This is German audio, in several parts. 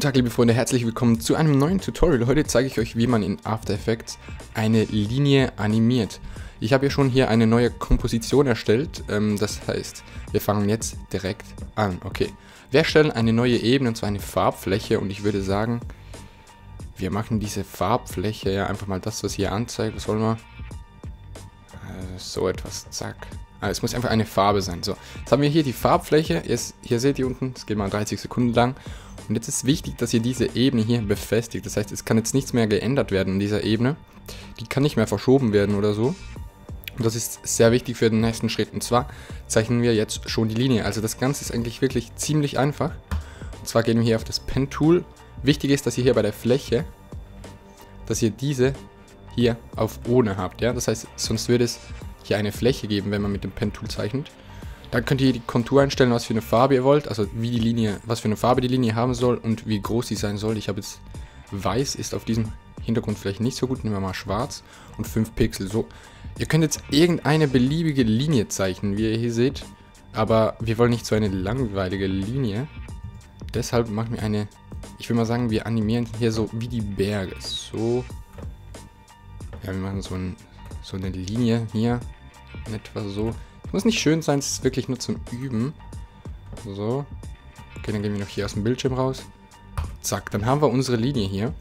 Tag, liebe Freunde, herzlich willkommen zu einem neuen Tutorial. Heute zeige ich euch, wie man in After Effects eine Linie animiert. Ich habe ja schon hier eine neue Komposition erstellt, das heißt, wir fangen jetzt direkt an. Okay, wir erstellen eine neue Ebene, und zwar eine Farbfläche, und ich würde sagen, wir machen diese Farbfläche, ja, einfach mal das, was hier anzeigt. Was wollen wir? So etwas, zack. Es muss einfach eine Farbe sein. So, jetzt haben wir hier die Farbfläche. Hier seht ihr unten, es geht mal 30 Sekunden lang. Und jetzt ist wichtig, dass ihr diese Ebene hier befestigt. Das heißt, es kann jetzt nichts mehr geändert werden in dieser Ebene. Die kann nicht mehr verschoben werden oder so. Und das ist sehr wichtig für den nächsten Schritt. Und zwar zeichnen wir jetzt schon die Linie. Also das Ganze ist eigentlich wirklich ziemlich einfach. Und zwar gehen wir hier auf das Pen Tool. Wichtig ist, dass ihr hier bei der Fläche, dass ihr diese hier auf ohne habt. Ja? Das heißt, sonst würde es hier eine Fläche geben, wenn man mit dem Pen Tool zeichnet. Dann könnt ihr hier die Kontur einstellen, was für eine Farbe ihr wollt, also wie die Linie, was für eine Farbe die Linie haben soll und wie groß sie sein soll. Ich habe jetzt weiß, ist auf diesem Hintergrund vielleicht nicht so gut, nehmen wir mal schwarz und 5 Pixel. So, ihr könnt jetzt irgendeine beliebige Linie zeichnen, wie ihr hier seht, aber wir wollen nicht so eine langweilige Linie. Deshalb machen wir eine, ich will mal sagen, wir animieren hier so wie die Berge. So, ja, wir machen so eine Linie hier, in etwa so. Muss nicht schön sein, es ist wirklich nur zum Üben. So. Okay, dann gehen wir noch hier aus dem Bildschirm raus. Zack, dann haben wir unsere Linie hier.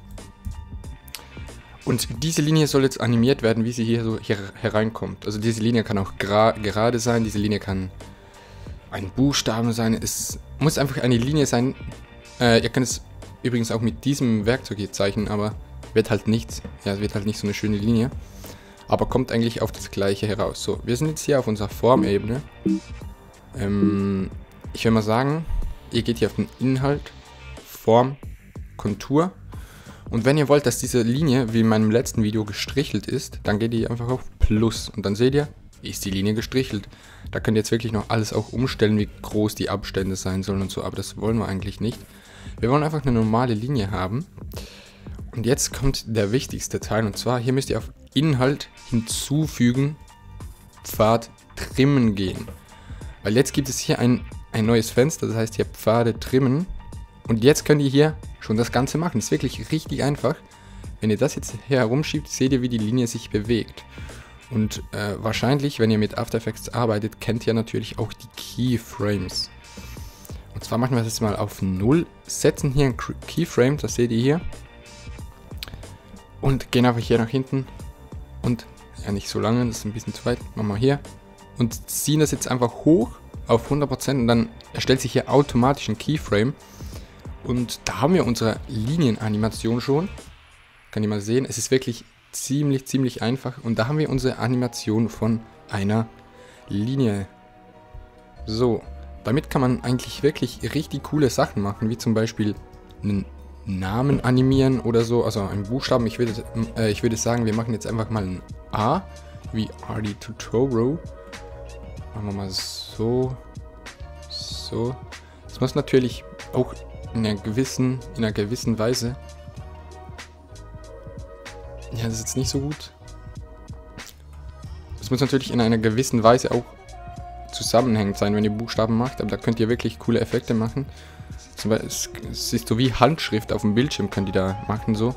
Und diese Linie soll jetzt animiert werden, wie sie hier so hereinkommt. Also diese Linie kann auch gerade sein, diese Linie kann ein Buchstaben sein. Es muss einfach eine Linie sein. Ihr könnt es übrigens auch mit diesem Werkzeug hier zeichnen, aber wird halt nichts. Ja, es wird halt nicht so eine schöne Linie. Aber kommt eigentlich auf das Gleiche heraus. So, wir sind jetzt hier auf unserer Formebene. Ich will mal sagen, ihr geht hier auf den Inhalt, Form, Kontur. Und wenn ihr wollt, dass diese Linie, wie in meinem letzten Video, gestrichelt ist, dann geht ihr einfach auf Plus. Und dann seht ihr, ist die Linie gestrichelt. Da könnt ihr jetzt wirklich noch alles auch umstellen, wie groß die Abstände sein sollen und so. Aber das wollen wir eigentlich nicht. Wir wollen einfach eine normale Linie haben. Und jetzt kommt der wichtigste Teil, und zwar, hier müsst ihr auf Inhalt hinzufügen, Pfad trimmen gehen. Weil jetzt gibt es hier ein neues Fenster, das heißt hier Pfade trimmen. Und jetzt könnt ihr hier schon das Ganze machen. Das ist wirklich richtig einfach. Wenn ihr das jetzt hier herumschiebt, seht ihr, wie die Linie sich bewegt. Und wahrscheinlich, wenn ihr mit After Effects arbeitet, kennt ihr natürlich auch die Keyframes. Und zwar machen wir das jetzt mal auf 0, setzen hier ein Keyframe, das seht ihr hier. Und gehen einfach hier nach hinten und, ja, nicht so lange, das ist ein bisschen zu weit, machen wir hier. Und ziehen das jetzt einfach hoch auf 100% und dann erstellt sich hier automatisch ein Keyframe. Und da haben wir unsere Linienanimation schon. Kann ihr mal sehen, es ist wirklich ziemlich einfach. Und da haben wir unsere Animation von einer Linie. So, damit kann man eigentlich wirklich richtig coole Sachen machen, wie zum Beispiel einen Namen animieren oder so, also einen Buchstaben. Ich würde sagen, wir machen jetzt einfach mal ein A, wie RD Tutorial. Machen wir mal so. So. Das muss natürlich auch in einer gewissen Weise. Ja, das ist jetzt nicht so gut. Das muss natürlich in einer gewissen Weise auch zusammenhängend sein, wenn ihr Buchstaben macht, aber da könnt ihr wirklich coole Effekte machen. Zum Beispiel, es ist so wie Handschrift auf dem Bildschirm, könnt ihr da machen, so.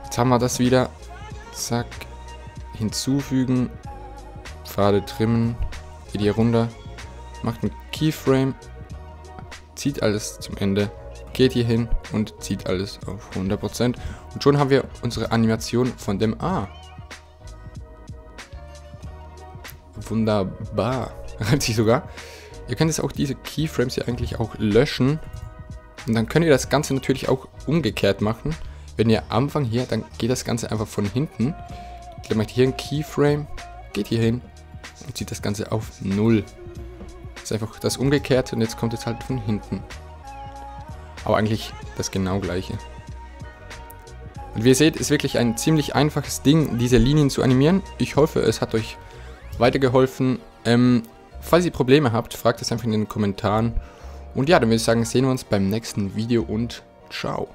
Jetzt haben wir das wieder. Zack. Hinzufügen. Pfade trimmen. Geht hier runter. Macht einen Keyframe. Zieht alles zum Ende. Geht hier hin und zieht alles auf 100%. Und schon haben wir unsere Animation von dem A. Wunderbar. Reimt sich sogar. Ihr könnt jetzt auch diese Keyframes hier eigentlich auch löschen. Und dann könnt ihr das Ganze natürlich auch umgekehrt machen. Wenn ihr Anfang hier, dann geht das Ganze einfach von hinten. Dann macht ihr hier einen Keyframe, geht hier hin und zieht das Ganze auf 0. Das ist einfach das Umgekehrte und jetzt kommt es halt von hinten. Aber eigentlich das genau gleiche. Und wie ihr seht, ist wirklich ein ziemlich einfaches Ding, diese Linien zu animieren. Ich hoffe, es hat euch weitergeholfen. Falls ihr Probleme habt, fragt es einfach in den Kommentaren. Und ja, dann würde ich sagen, sehen wir uns beim nächsten Video und ciao.